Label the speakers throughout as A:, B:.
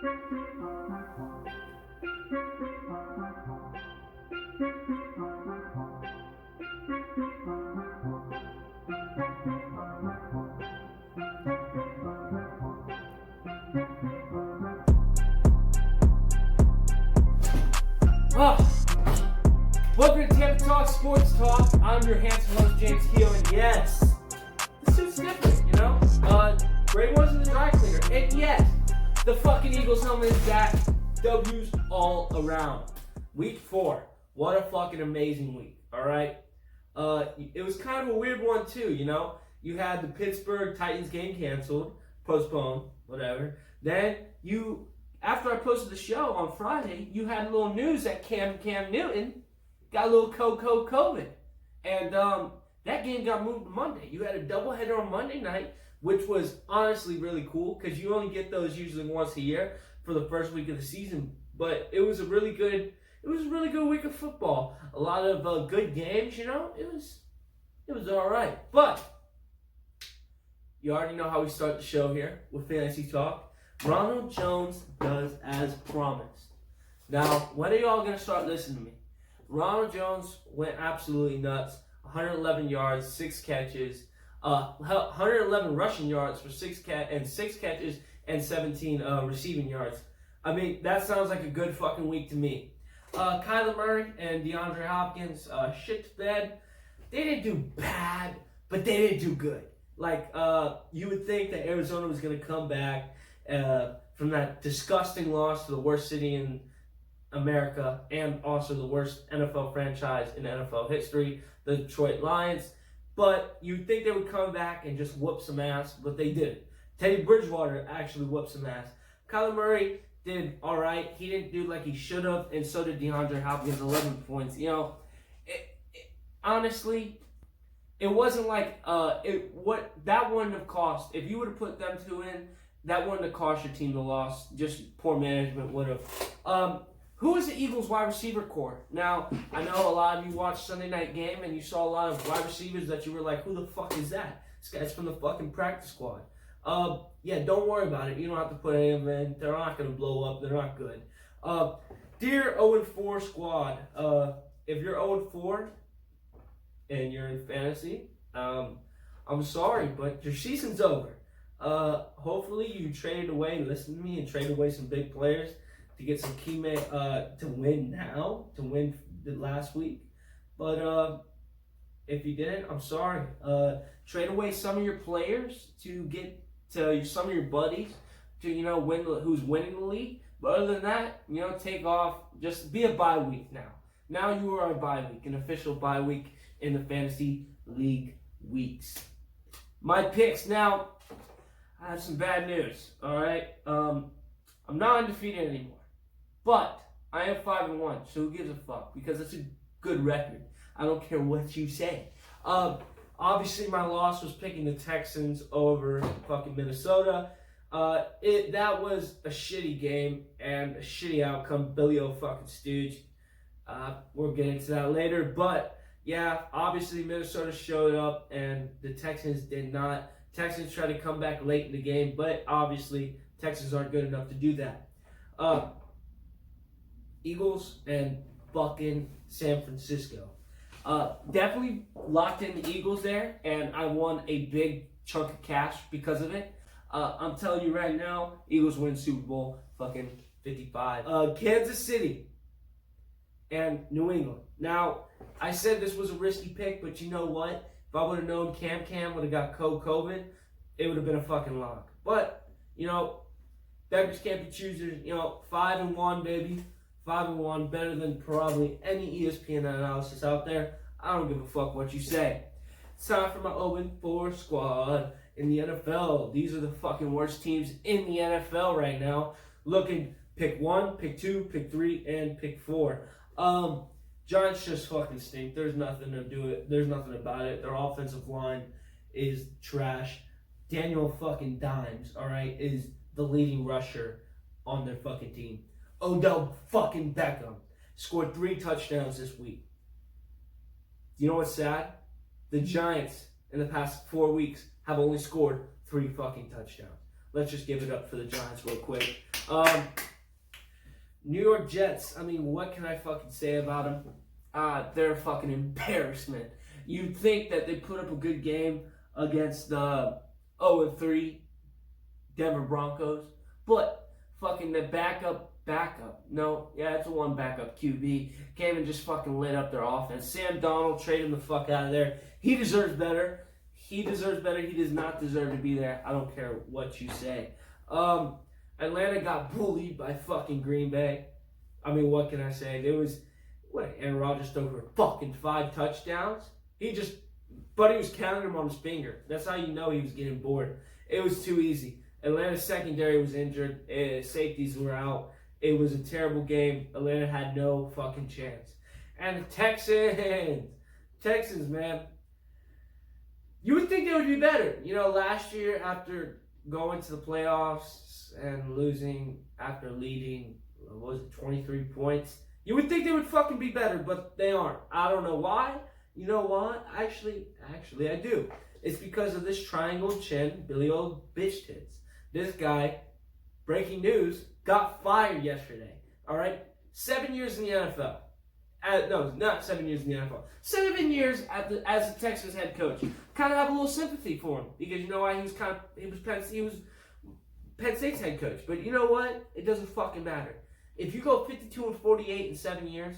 A: Welcome to Tampa Talk Sports Talk. I'm your handsome host, James Keel, and yes, this is different, you know? Gray was in the dry cleaner, and yes, the fucking Eagles helmet is back. W's all around. Week 4. What a fucking amazing week, alright? It was kind of a weird one, too, you know? You had the Pittsburgh Titans game canceled, postponed, whatever. Then after I posted the show on Friday, you had a little news that Cam Newton got a little COVID. And that game got moved to Monday. You had a doubleheader on Monday night, which was honestly really cool because you only get those usually once a year for the first week of the season. But it was a really good week of football. A lot of good games, you know. It was all right. But you already know how we start the show here with Fantasy Talk. Ronald Jones does as promised. Now, when are y'all going to start listening to me? Ronald Jones went absolutely nuts. 111 yards, 6 catches, 111 rushing yards for 6 catches and 17 receiving yards. I mean, that sounds like a good fucking week to me. Kyler Murray and DeAndre Hopkins, shit to bed. They didn't do bad, but they didn't do good. Like, you would think that Arizona was going to come back from that disgusting loss to the worst city in America and also the worst NFL franchise in NFL history, the Detroit Lions. But you'd think they would come back and just whoop some ass, but they didn't. Teddy Bridgewater actually whooped some ass. Kyler Murray did all right. He didn't do like he should have, and so did DeAndre Hopkins, 11 points. You know, honestly, it wasn't like what that wouldn't have cost. If you would have put them two in, that wouldn't have cost your team the loss. Just poor management would have. Who is the Eagles wide receiver core? Now, I know a lot of you watched Sunday night game and you saw a lot of wide receivers that you were like, who the fuck is that? This guy's from the fucking practice squad. Yeah, don't worry about it. You don't have to put any of them in. They're not going to blow up. They're not good. Dear 0-4 squad, if you're 0-4 and you're in fantasy, I'm sorry, but your season's over. Hopefully you traded away, listen to me, and traded away some big players to get some key to win the last week. But if you didn't, I'm sorry. Trade away some of your players to get to some of your buddies to, you know, win who's winning the league. But other than that, you know, take off. Just be a bye week now. Now you are a bye week, an official bye week in the fantasy league weeks. My picks now. I have some bad news. All right, I'm not undefeated anymore. But I am 5-1, so who gives a fuck? Because it's a good record. I don't care what you say. Obviously, my loss was picking the Texans over fucking Minnesota. That was a shitty game and a shitty outcome. Billy O fucking stooge. We'll get into that later. But yeah, obviously Minnesota showed up and the Texans did not. Texans tried to come back late in the game, but obviously Texans aren't good enough to do that. Eagles and fucking San Francisco. Definitely locked in the Eagles there, and I won a big chunk of cash because of it. I'm telling you right now, Eagles win Super Bowl fucking 55. Kansas City and New England. Now, I said this was a risky pick, but you know what? If I would have known Cam would have got COVID, it would have been a fucking lock. But, you know, beggars can't be choosers. You know, 5-1, baby. 5-1, better than probably any ESPN analysis out there. I don't give a fuck what you say. It's time for my 0-4 squad in the NFL. These are the fucking worst teams in the NFL right now. Looking, pick 1, pick 2, pick 3, and pick 4. Giants just fucking stink. There's nothing to do it. There's nothing about it. Their offensive line is trash. Daniel fucking Dimes, all right, is the leading rusher on their fucking team. Odell fucking Beckham scored 3 touchdowns this week. You know what's sad? The Giants in the past 4 weeks have only scored 3 fucking touchdowns. Let's just give it up for the Giants real quick. New York Jets, I mean, what can I fucking say about them? They're a fucking embarrassment. You'd think that they put up a good game against the 0-3 Denver Broncos, but fucking the backup, it's a one backup QB, came and just fucking lit up their offense. Sam Darnold, trade him the fuck out of there. He deserves better. He does not deserve to be there. I don't care what you say. Atlanta got bullied by fucking Green Bay. I mean, what can I say? Aaron Rodgers threw for fucking 5 touchdowns. He was counting them on his finger. That's how you know he was getting bored. It was too easy. Atlanta's secondary was injured. Safeties were out. It was a terrible game. Atlanta had no fucking chance. And the Texans, man. You would think they would be better. You know, last year after going to the playoffs and losing after leading, 23 points, you would think they would fucking be better, but they aren't. I don't know why. You know what? Actually, I do. It's because of this triangle chin, Billy old bitch tits. This guy, breaking news, got fired yesterday. All right? 7 years in the NFL. No, not 7 years in the NFL. 7 years as the Texans head coach. Kind of have a little sympathy for him because you know why? He was Penn State's head coach. But you know what? It doesn't fucking matter. If you go 52-48 in 7 years,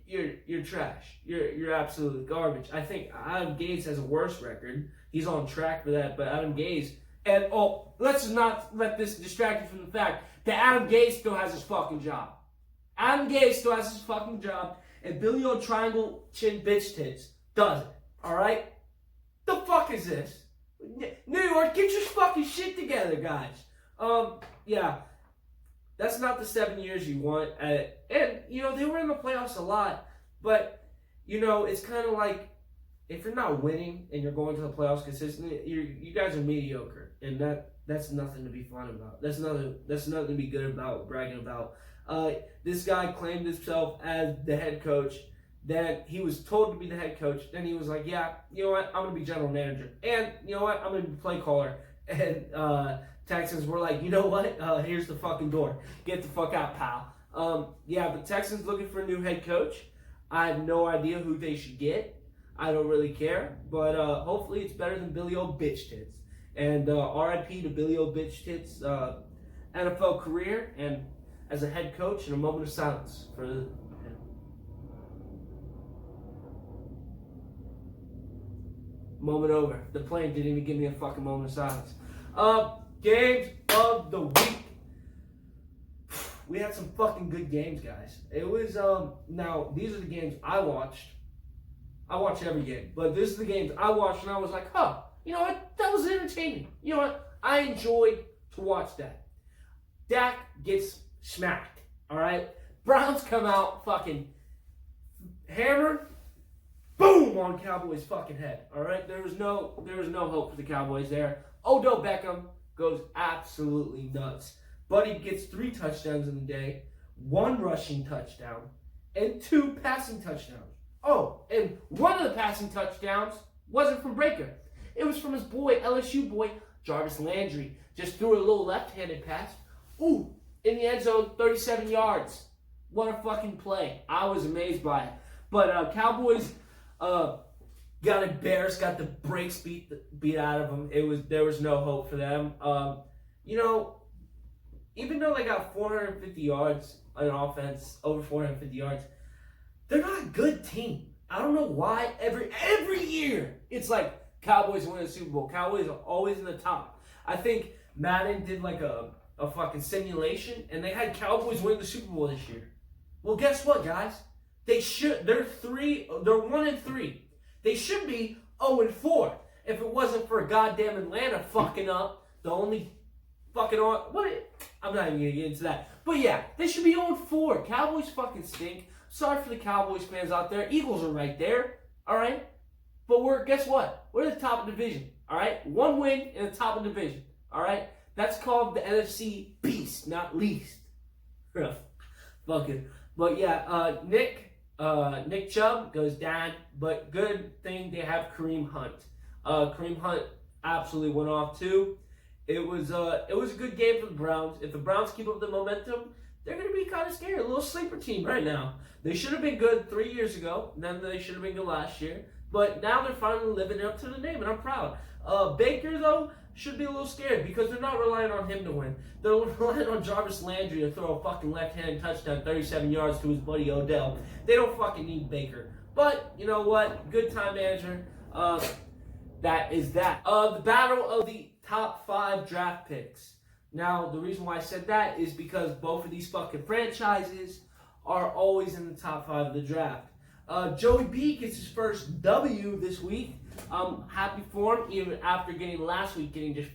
A: you're trash. You're absolute garbage. I think Adam Gase has a worse record. He's on track for that, but Adam Gase let's not let this distract you from the fact that Adam Gase still has his fucking job. Adam Gase still has his fucking job, and Billy old triangle chin bitch tits doesn't. All right? The fuck is this? New York, get your fucking shit together, guys. Yeah. That's not the 7 years you want. And, you know, they were in the playoffs a lot. But, you know, it's kind of like, if you're not winning and you're going to the playoffs consistently, you guys are mediocre. And that's nothing to be fun about. That's nothing to be good about, bragging about. This guy claimed himself as the head coach. Then he was told to be the head coach. Then he was like, yeah, you know what? I'm going to be general manager. And, you know what? I'm going to be play caller. And, Texans were like, you know what? Here's the fucking door. Get the fuck out, pal. Yeah, the Texans looking for a new head coach. I have no idea who they should get. I don't really care. But hopefully it's better than Billy old bitch tits. And RIP to Billy old bitch tits NFL career and as a head coach, and a moment of silence for him. Moment over. The plane didn't even give me a fucking moment of silence. Games of the week. We had some fucking good games, guys. It was, now, these are the games I watched. I watch every game, but this is the games I watched, and I was like, you know what? That was entertaining. You know what? I enjoyed to watch that. Dak gets smacked, all right? Browns come out fucking hammered. Boom on Cowboys' fucking head. All right, there was no hope for the Cowboys there. Odell Beckham goes absolutely nuts. Buddy gets 3 touchdowns in the day, 1 rushing touchdown, and 2 passing touchdowns. Oh, and one of the passing touchdowns wasn't from Breaker. It was from his boy, LSU boy, Jarvis Landry. Just threw a little left-handed pass. Ooh, in the end zone, 37 yards. What a fucking play. I was amazed by it. But Cowboys got embarrassed, got the brakes beat out of them. There was no hope for them. You know, even though they got 450 yards on offense, over 450 yards, they're not a good team. I don't know why. Every year, it's like Cowboys win a Super Bowl. Cowboys are always in the top. I think Madden did like a fucking simulation, and they had Cowboys win the Super Bowl this year. Well, guess what, guys? They're 1-3. They should be 0-4 if it wasn't for goddamn Atlanta fucking up the only fucking I'm not even gonna get into that. But yeah, they should be 0-4. Cowboys fucking stink. Sorry for the Cowboys fans out there. Eagles are right there. Alright? But guess what? We're at the top of the division. Alright? 1 win in the top of the division. Alright? That's called the NFC Beast, not least. Fucking. But yeah, Nick Chubb goes down, but good thing they have Kareem Hunt. Kareem Hunt absolutely went off too. It was a good game for the Browns. If the Browns keep up the momentum, they're going to be kind of scary. A little sleeper team right now. They should have been good 3 years ago. Then they should have been good last year. But now they're finally living up to the name, and I'm proud. Baker, though, should be a little scared because they're not relying on him to win. They're relying on Jarvis Landry to throw a fucking left-handed touchdown 37 yards to his buddy Odell. They don't fucking need Baker. But, you know what? Good time manager. That is that. The battle of the top 5 draft picks. Now, the reason why I said that is because both of these fucking franchises are always in the top 5 of the draft. Joey B gets his first W this week. I'm happy for him, even after last week getting just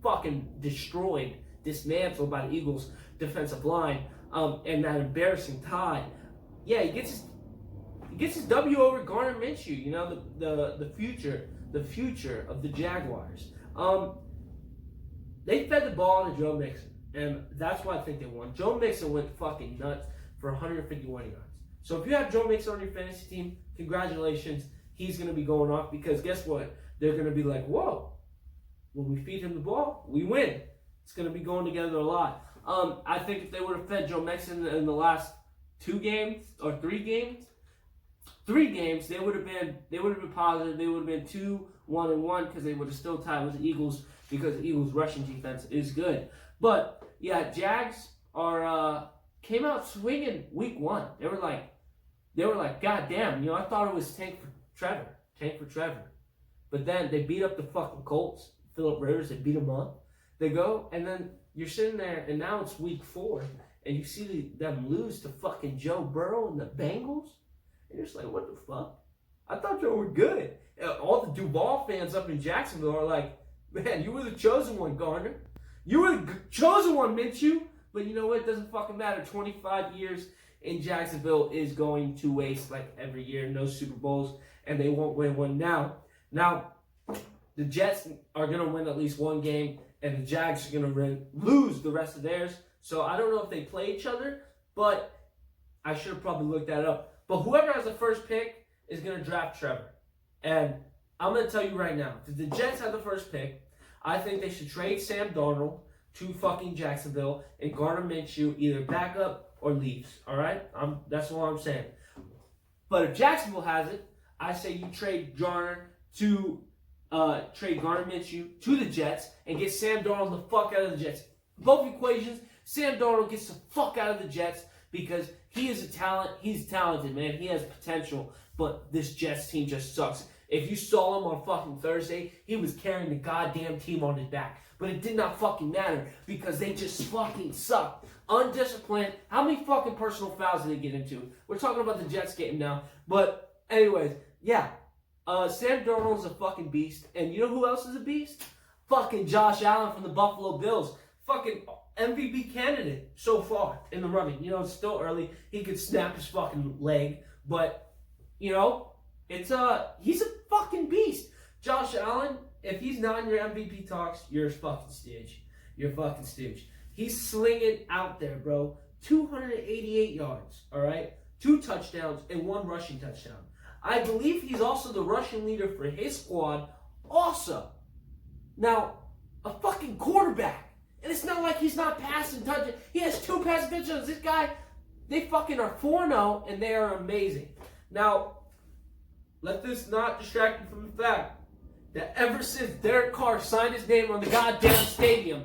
A: fucking destroyed, dismantled by the Eagles' defensive line, and that embarrassing tie. Yeah, he gets his W over Garner Minshew. You know, the future of the Jaguars. They fed the ball to Joe Mixon, and that's why I think they won. Joe Mixon went fucking nuts for 151 yards. So if you have Joe Mixon on your fantasy team, congratulations. He's going to be going off because guess what? They're going to be like, whoa, when we feed him the ball, we win. It's going to be going together a lot. I think if they would have fed Joe Mixon in the last 2 games or 3 games, they would have been positive. They would have been 2-1-1 because they would have still tied with the Eagles because the Eagles' rushing defense is good. But yeah, Jags came out swinging week 1. They were like, God damn, I thought it was tank for Trevor. But then they beat up the fucking Colts. Phillip Rivers, they beat them up. They go, and then you're sitting there, and now it's week 4, and you see them lose to fucking Joe Burrow and the Bengals. And you're just like, what the fuck? I thought y'all were good. All the Duval fans up in Jacksonville are like, man, you were the chosen one, Garner. You were the chosen one, Minshew. But you know what? It doesn't fucking matter. 25 years in Jacksonville is going to waste like every year. No Super Bowls, and they won't win one now. Now, the Jets are going to win at least 1 game, and the Jags are going to lose the rest of theirs. So I don't know if they play each other, but I should have probably looked that up. But whoever has the first pick is going to draft Trevor. And I'm going to tell you right now, if the Jets have the first pick, I think they should trade Sam Darnold to fucking Jacksonville and Garner Minshew either back up or leaves. All right? That's all I'm saying. But if Jacksonville has it, I say you trade Garner Minshew to the Jets and get Sam Darnold the fuck out of the Jets. Both equations, Sam Darnold gets the fuck out of the Jets because he is a talent. He's talented, man. He has potential. But this Jets team just sucks. If you saw him on fucking Thursday, he was carrying the goddamn team on his back. But it did not fucking matter because they just fucking suck. Undisciplined. How many fucking personal fouls did they get into? We're talking about the Jets game now. But anyways, yeah. Sam Darnold's a fucking beast. And you know who else is a beast? Fucking Josh Allen from the Buffalo Bills. Fucking MVP candidate so far in the running. It's still early. He could snap his fucking leg. But, he's a fucking beast. Josh Allen, if he's not in your MVP talks, you're a fucking stooge. You're a fucking stooge. He's slinging out there, bro. 288 yards, all right? 2 touchdowns and 1 rushing touchdown. I believe he's also the rushing leader for his squad also. Now, a fucking quarterback. And it's not like he's not passing touchdowns. He has 2 passing touchdowns. This guy, they fucking are 4-0, and they are amazing. Now, let this not distract you from the fact that ever since Derek Carr signed his name on the goddamn stadium,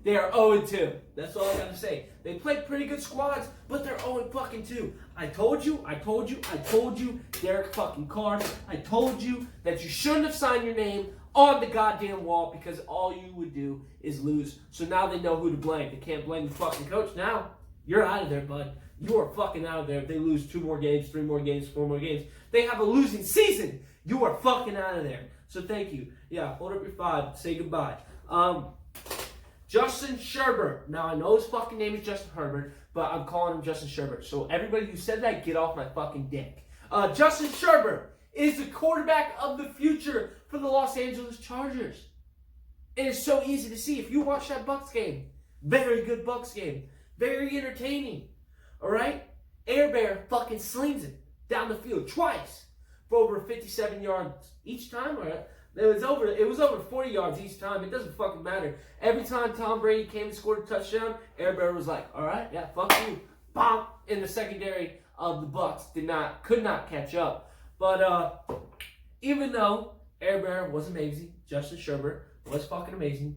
A: they are 0-2. That's all I gotta say. They played pretty good squads, but they're 0-2. I told you, Derek fucking Carr. I told you that you shouldn't have signed your name on the goddamn wall because all you would do is lose. So now they know who to blame. They can't blame the fucking coach now. You're out of there, bud. You are fucking out of there. If they lose 2 more games, 3 more games, 4 more games, they have a losing season. You are fucking out of there. So thank you. Yeah, hold up your 5. Say goodbye. Justin Sherbert. Now, I know his fucking name is Justin Herbert, but I'm calling him Justin Sherbert. So everybody who said that, get off my fucking dick. Justin Sherbert is the quarterback of the future for the Los Angeles Chargers. It is so easy to see. If you watch that Bucs game, very good Bucs game. Very entertaining. All right? Air Bear fucking slings it down the field twice for over 57 yards each time. All right? It was over 40 yards each time. It doesn't fucking matter. Every time Tom Brady came and scored a touchdown, Air Bear was like, all right, yeah, fuck you. Bomb! In the secondary of the Bucks could not catch up. But even though Air Bear was amazing, Justin Sherbert was fucking amazing,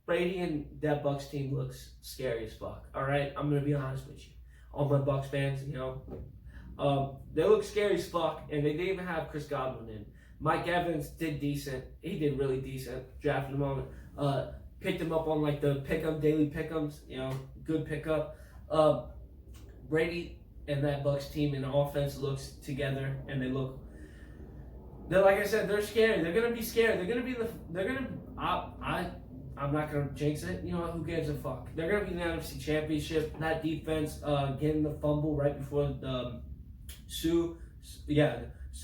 A: Brady and that Bucks team looks scary as fuck. All right, I'm gonna be honest with you. All my Bucks fans, they look scary as fuck, and they didn't even have Chris Godwin in. Mike Evans did decent. He did really decent. Drafted him on, picked him up on like the daily pick'ems. Good pickup. Brady and that Bucks team in offense looks together, and they're like I said, they're scary. They're gonna be scared. I'm not gonna jinx it. Who gives a fuck? They're gonna be in the NFC Championship. That defense, getting the fumble right before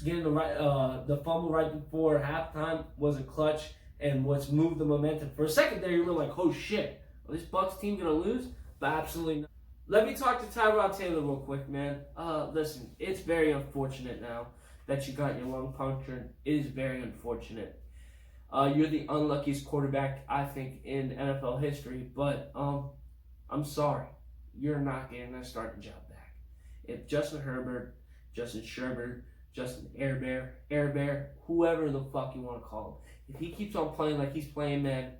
A: getting the fumble right before halftime was a clutch, and what's moved the momentum. For a second there, you were like, oh shit, is this Bucks team gonna lose? But absolutely not. Let me talk to Tyrod Taylor real quick, man. Listen, it's very unfortunate now that you got your lung punctured. It is very unfortunate. You're the unluckiest quarterback, I think, in NFL history, but I'm sorry. You're not getting that starting job back. If Justin Herbert, Justin Sherbert, Justin Air Bear, whoever the fuck you want to call him, if he keeps on playing like he's playing, man,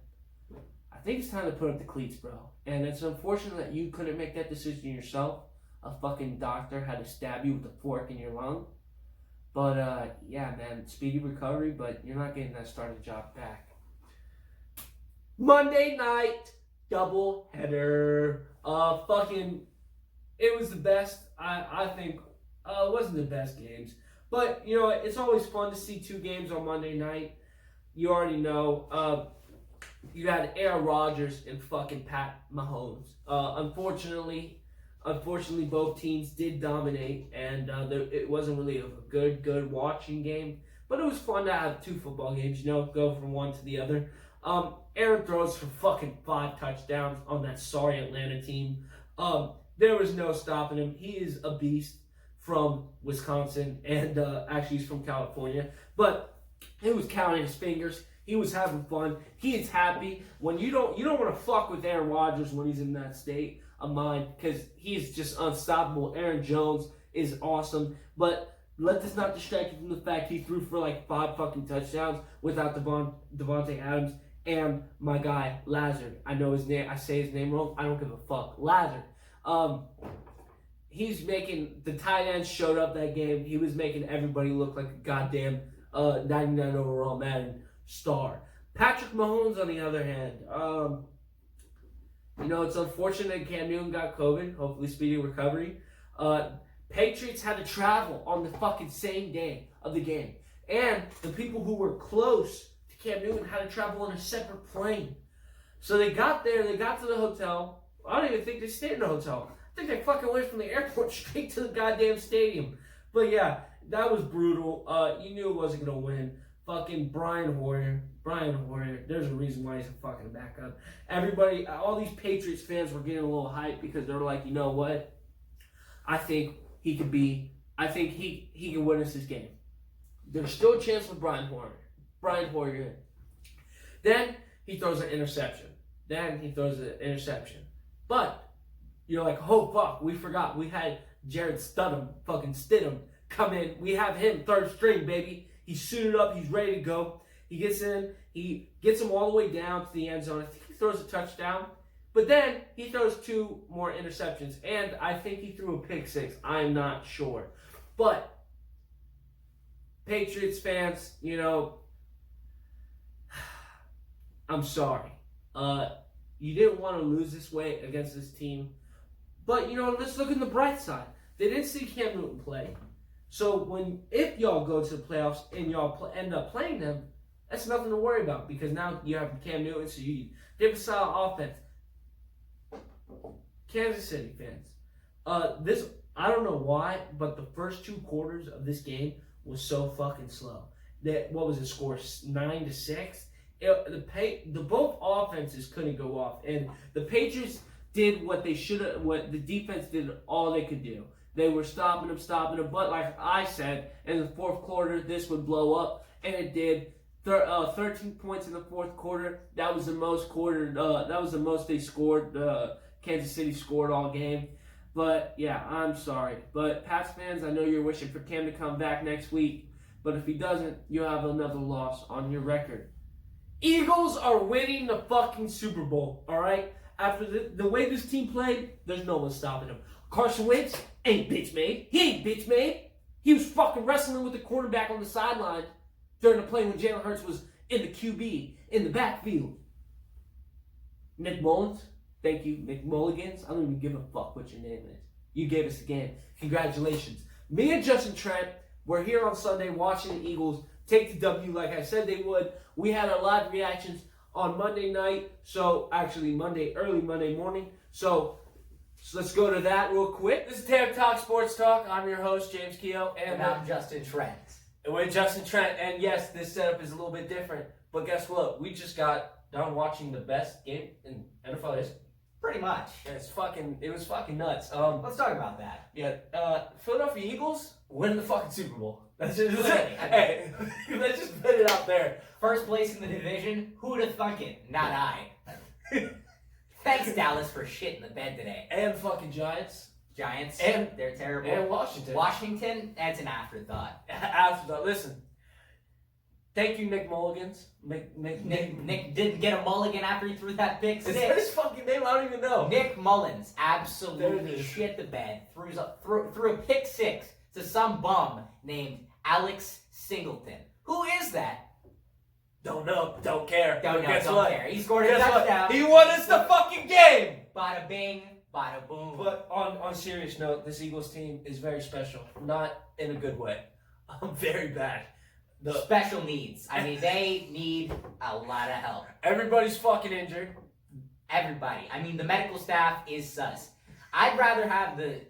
A: I think it's time to put up the cleats, bro. And it's unfortunate that you couldn't make that decision yourself. A fucking doctor had to stab you with a fork in your lung. But, yeah, man, speedy recovery, but you're not getting that starting job back. Monday night doubleheader. It was the best. I think it wasn't the best games. But, it's always fun to see two games on Monday night. You already know. You had Aaron Rodgers and fucking Pat Mahomes. Unfortunately, both teams did dominate, and it wasn't really a good watching game. But it was fun to have two football games, go from one to the other. Aaron throws for fucking 5 touchdowns on that sorry Atlanta team. There was no stopping him. He is a beast from Wisconsin, and actually he's from California. But he was counting his fingers. He was having fun. He is happy. When you don't want to fuck with Aaron Rodgers when he's in that state of mind, because he's just unstoppable. Aaron Jones is awesome, but let this not distract you from the fact he threw for like 5 fucking touchdowns without Devontae Adams and my guy Lazard. I know his name. I say his name wrong. I don't give a fuck. Lazard. He's making the tight ends showed up that game. He was making everybody look like a goddamn 99 overall Madden star. Patrick Mahomes, on the other hand, it's unfortunate Cam Newton got COVID. Hopefully speedy recovery. Patriots had to travel on the fucking same day of the game. And the people who were close to Cam Newton had to travel on a separate plane. So they got there, they got to the hotel. I don't even think they stayed in the hotel. I think they fucking went from the airport straight to the goddamn stadium. But yeah, that was brutal. You knew it wasn't going to win. Fucking Brian Hoyer, there's a reason why he's a fucking backup. Everybody, all these Patriots fans were getting a little hyped because they're like, you know what? I think he can win us this game. There's still a chance with Brian Hoyer. Then he throws an interception. But you're like, oh fuck, we forgot. We had Jared Stidham come in. We have him third string, baby. He's suited up. He's ready to go. He gets in. He gets him all the way down to the end zone. I think he throws a touchdown. But then he throws 2 more interceptions. And I think he threw a pick 6. I'm not sure. But Patriots fans, I'm sorry. You didn't want to lose this way against this team. But, let's look at the bright side. They didn't see Cam Newton play. So if y'all go to the playoffs and y'all end up playing them, that's nothing to worry about because now you have Cam Newton, so you different style of offense. Kansas City fans, I don't know why, but the first 2 quarters of this game was so fucking slow. What was the score? 9-6. The both offenses couldn't go off, and the Patriots did what they should have. What the defense did, all they could do. They were stopping him. But like I said, in the 4th quarter, this would blow up, and it did. 13 points in the fourth quarter. That was the most they scored. Kansas City scored all game. But yeah, I'm sorry. But Pats fans, I know you're wishing for Cam to come back next week. But if he doesn't, you'll have another loss on your record. Eagles are winning the fucking Super Bowl, all right? After the way this team played, there's no one stopping them. Carson Wentz ain't bitch made. He ain't bitch made. He was fucking wrestling with the quarterback on the sideline during the play when Jalen Hurts was in the QB, in the backfield. Nick Mullins, thank you, Nick Mulligans. I don't even give a fuck what your name is. You gave us a game. Congratulations. Me and Justin Trent were here on Sunday watching the Eagles take the W like I said they would. We had our live reactions on Monday night, early Monday morning. So let's go to that real quick. This is Tampa Talk Sports Talk. I'm your host, James Keogh.
B: And I'm Justin Trent.
A: And we're Justin Trent. And yes, this setup is a little bit different. But guess what? We just got done watching the best game in NFL history.
B: Pretty much.
A: And it was fucking nuts.
B: Let's talk about that.
A: Yeah, Philadelphia Eagles winning the fucking Super Bowl. Let's just put it out there.
B: First place in the division. Who'd have thunk it? Not I. Thanks, Dallas, for shit in the bed today.
A: And fucking Giants.
B: And they're terrible.
A: And Washington.
B: Washington, that's an afterthought.
A: Listen. Thank you, Nick Mulligans.
B: Nick didn't get a mulligan after he threw that pick six.
A: Is that his fucking name? I don't even know.
B: Nick Mullins absolutely shit the bed. Threw a pick six to some bum named Alex Singleton. Who is that?
A: Don't know. Don't care.
B: Don't care. He scored a touchdown.
A: He won us the fucking game.
B: Bada bing, bada boom.
A: But on a serious note, this Eagles team is very special. Not in a good way. Very bad.
B: Special needs. I mean, they need a lot of help.
A: Everybody's fucking injured.
B: Everybody. I mean, the medical staff is sus. I'd rather have the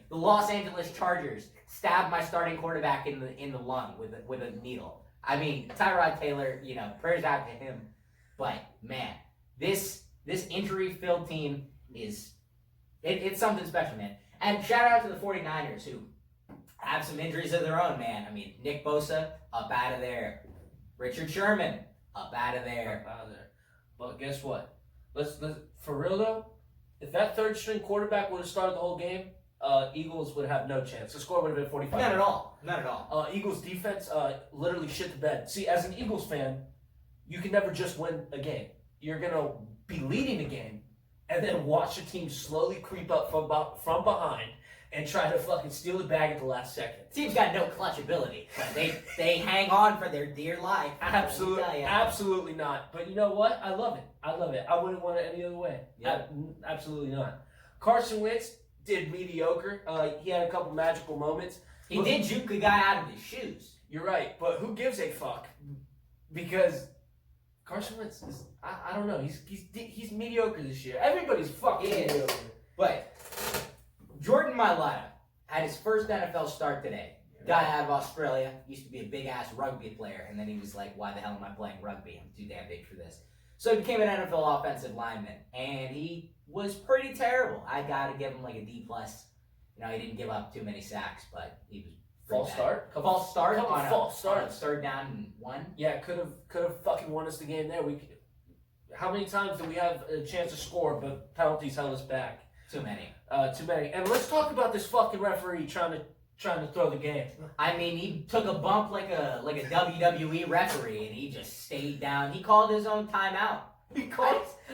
B: the Los Angeles Chargers stab my starting quarterback in the lung with a needle. I mean, Tyrod Taylor, prayers out to him. But man, this injury-filled team it's something special, man. And shout out to the 49ers who have some injuries of their own, man. I mean, Nick Bosa, up out of there. Richard Sherman, up out of there.
A: But guess what? Let's for real though, if that third string quarterback would have started the whole game, Eagles would have no chance. The score would have been 45.
B: Not at all.
A: Eagles defense literally shit the bed. See, as an Eagles fan, you can never just win a game. You're gonna be leading a game, and then watch the team slowly creep up from behind and try to fucking steal the bag at the last second.
B: Team's got no clutch ability, but they hang on for their dear life.
A: Absolutely not. But you know what? I love it. I wouldn't want it any other way.
B: Yep.
A: Absolutely not. Carson Wentz did mediocre. He had a couple magical moments.
B: He did juke the guy out of his shoes.
A: You're right, but who gives a fuck? Because Carson Wentz is, I don't know. He's mediocre this year. Everybody's fucking mediocre.
B: But Jordan Mailata had his first NFL start today. Guy out of Australia, used to be a big-ass rugby player, and then he was like, why the hell am I playing rugby? I'm too damn big for this. So he became an NFL offensive lineman, and he was pretty terrible. I got to give him like a D+. He didn't give up too many sacks, but he was
A: false start.
B: False start on
A: a
B: third down and one.
A: Yeah, could have fucking won us the game there. How many times did we have a chance to score, but penalties held us back?
B: Too many.
A: Too many. And let's talk about this fucking referee trying to throw the game.
B: I mean, he took a bump like a WWE referee, and he just stayed down. He called his own timeout.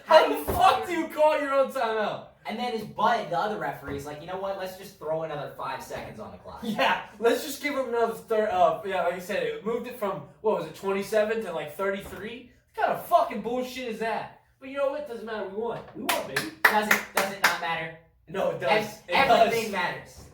A: How the fuck do you call your own timeout?
B: And then the other referee's like, you know what? Let's just throw another 5 seconds on the clock.
A: Yeah, let's just give him another third. Yeah, like I said, it moved it from 27 to like 33. What kind of fucking bullshit is that? But you know what? Doesn't matter. We won. We won, baby.
B: Does it not matter?
A: No, it does.
B: Everything matters.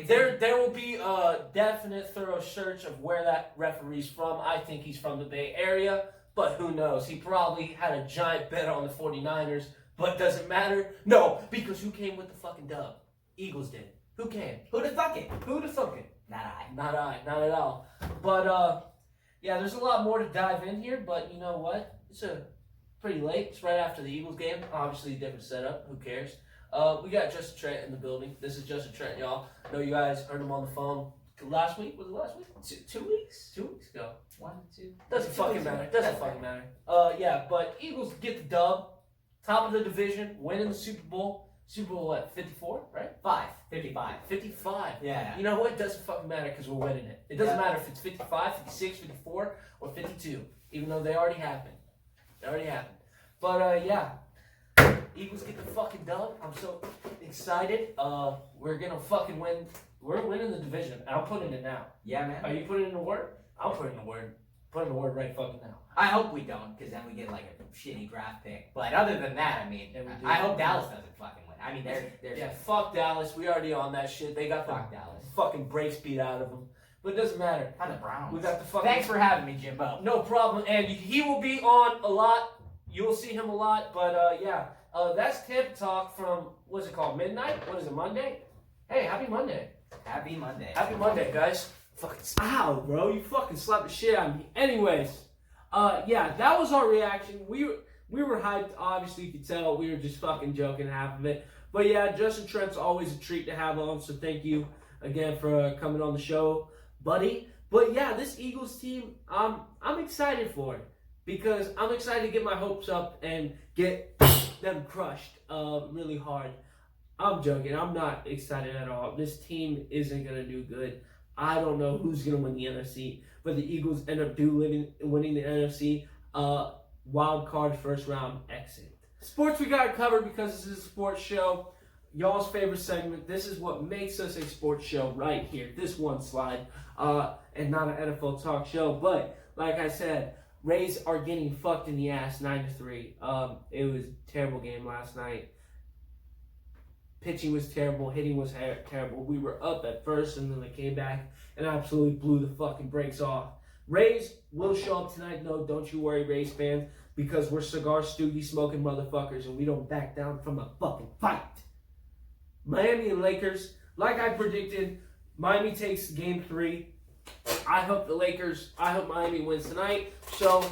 A: There will be a definite thorough search of where that referee's from. I think he's from the Bay Area, but who knows? He probably had a giant bet on the 49ers, but doesn't matter. No, because who came with the fucking dub? Eagles did. Who came?
B: Who'd have thunk it?
A: Not at all. But, yeah, there's a lot more to dive in here, but you know what? It's pretty late. It's right after the Eagles game. Obviously, a different setup. Who cares? We got Justin Trent in the building. This is Justin Trent, y'all. I know you guys heard him on the phone last week. Was it last week?
B: 2 weeks?
A: 2 weeks ago.
B: 1, 2.
A: Doesn't fucking matter. Doesn't fucking matter. Yeah, but Eagles get the dub. Top of the division, winning the Super Bowl. Super Bowl what? 54, right?
B: 55.
A: 55.
B: Yeah.
A: You know what? It doesn't fucking matter because we're winning it. It doesn't matter if it's 55, 56, 54, or 52. Even though they already happened. They already happened. But yeah. Eagles get the fucking dub. I'm so excited. We're gonna fucking win. We're winning the division. I'm putting it now.
B: Yeah, man.
A: Are you putting in the word? I'm putting the word. Putting the word right fucking now.
B: I hope we don't, because then we get like a shitty draft pick. But other than that, I mean,
A: Yeah, we do.
B: I hope Dallas doesn't fucking win. I mean, they're
A: Yeah, fuck Dallas. We already on that shit. They got the
B: fuck Dallas.
A: fucking brakes beat out of them. But it doesn't matter.
B: How the Browns?
A: We got the fucking.
B: Thanks for having me, Jimbo.
A: No problem. And he will be on a lot. You'll see him a lot. But yeah, that's Tampa Talk from, what's it called, midnight? What is it, Monday? Hey, happy Monday.
B: Happy Monday.
A: Happy Monday, guys. Fucking, ow, bro. You fucking slapped the shit out of me. Anyways, yeah, that was our reaction. We were hyped. Obviously, you could tell we were just fucking joking half of it. But yeah, Justin Trent's always a treat to have on. So thank you again for coming on the show, buddy. But yeah, this Eagles team, I'm excited for it because I'm excited to get my hopes up and get them crushed really hard. I'm joking. I'm not excited at all. This team isn't going to do good. I don't know who's going to win the NFC, but the Eagles end up winning the NFC wild card first round exit. Sports we got covered because this is a sports show. Y'all's favorite segment. This is what makes us a sports show right here. This one slide and not an NFL talk show. But like I said, Rays are getting fucked in the ass 9-3. It was a terrible game last night. Pitching was terrible. Hitting was terrible. We were up at first, and then they came back and absolutely blew the fucking brakes off. Rays will show up tonight, though. Don't you worry, Rays fans, because we're cigar stoogie smoking motherfuckers, and we don't back down from a fucking fight. Miami and Lakers, like I predicted, Miami takes game 3. I hope Miami wins tonight. So,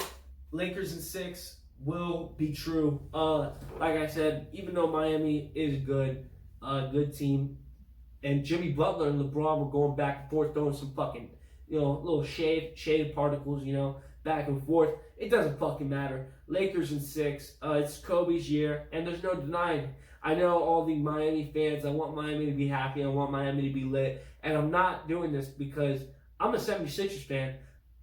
A: Lakers in 6 will be true. Like I said, even though Miami is good team, and Jimmy Butler and LeBron were going back and forth, throwing some fucking, little shade particles, back and forth. It doesn't fucking matter. Lakers in 6. It's Kobe's year, and there's no denying. I know all the Miami fans. I want Miami to be happy. I want Miami to be lit, and I'm not doing this because I'm a 76ers fan.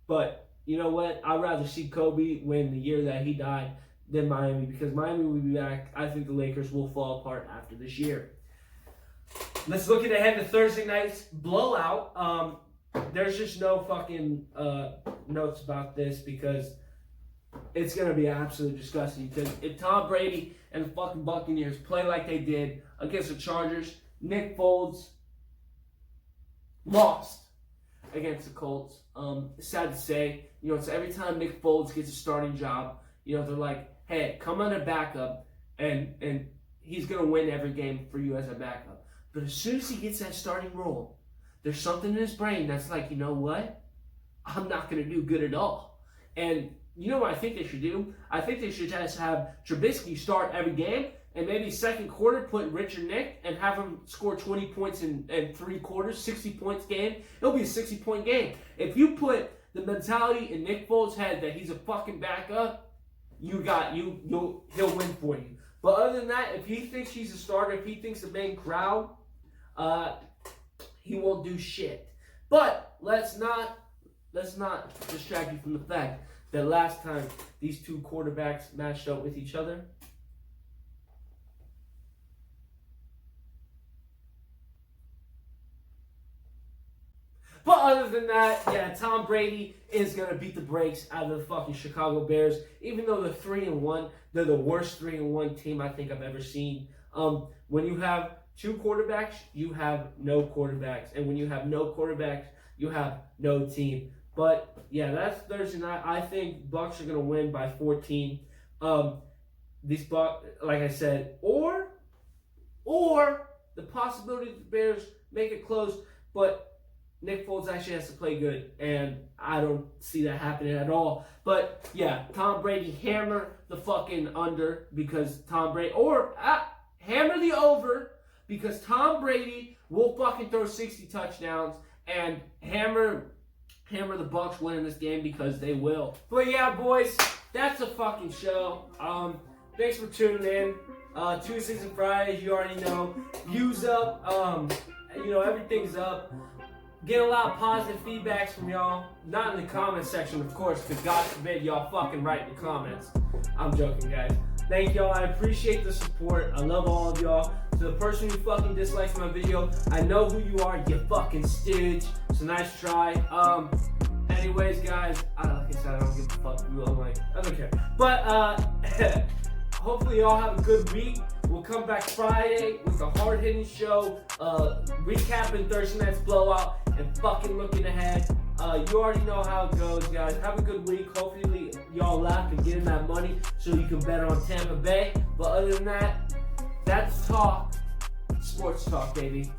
A: But you know what? I'd rather see Kobe win the year that he died than Miami because Miami will be back. I think the Lakers will fall apart after this year. Let's look ahead to Thursday night's blowout. There's just no fucking notes about this because it's going to be absolutely disgusting. Because if Tom Brady and the fucking Buccaneers play like they did against the Chargers, Nick Foles lost against the Colts. Sad to say, it's every time Nick Foles gets a starting job, they're like, hey, come on a backup, and he's going to win every game for you as a backup. But as soon as he gets that starting role, there's something in his brain that's like, you know what? I'm not going to do good at all. And you know what I think they should do? I think they should just have Trubisky start every game, and maybe second quarter put Richard Nick and have him score 20 points in 3 quarters, 60 points game. It'll be a 60-point game. If you put the mentality in Nick Foles' head that he's a fucking backup, he'll win for you. But other than that, if he thinks he's a starter, if he thinks the main crowd, he won't do shit. But let's not distract you from the fact that last time these two quarterbacks matched up with each other, but other than that, yeah, Tom Brady is going to beat the brakes out of the fucking Chicago Bears. Even though they're 3-1, they're the worst 3-1 team I think I've ever seen. When you have 2 quarterbacks, you have no quarterbacks. And when you have no quarterbacks, you have no team. But, yeah, that's Thursday night. I think Bucs are going to win by 14. These Bucs, like I said, or the possibility that the Bears make it close, but Nick Foles actually has to play good, and I don't see that happening at all. But, yeah, Tom Brady, hammer the fucking under because Tom Brady, or hammer the over because Tom Brady will fucking throw 60 touchdowns, and hammer the Bucks winning this game because they will. But yeah, boys, that's the fucking show. Thanks for tuning in. Tuesdays and Fridays, you already know. Views up. Everything's up. Getting a lot of positive feedbacks from y'all. Not in the comment section, of course, because God forbid y'all fucking write in the comments. I'm joking, guys. Thank y'all. I appreciate the support. I love all of y'all. To the person who fucking dislikes my video, I know who you are, you fucking stooge. So nice try. Anyways, guys, like I said, I don't give a fuck. I'm like, I don't care. But hopefully y'all have a good week. We'll come back Friday with a hard-hitting show, recapping Thursday night's blowout, and fucking looking ahead. You already know how it goes, guys. Have a good week. Hopefully y'all laugh and get in that money so you can bet on Tampa Bay. But other than that, that's talk. Sports talk, baby.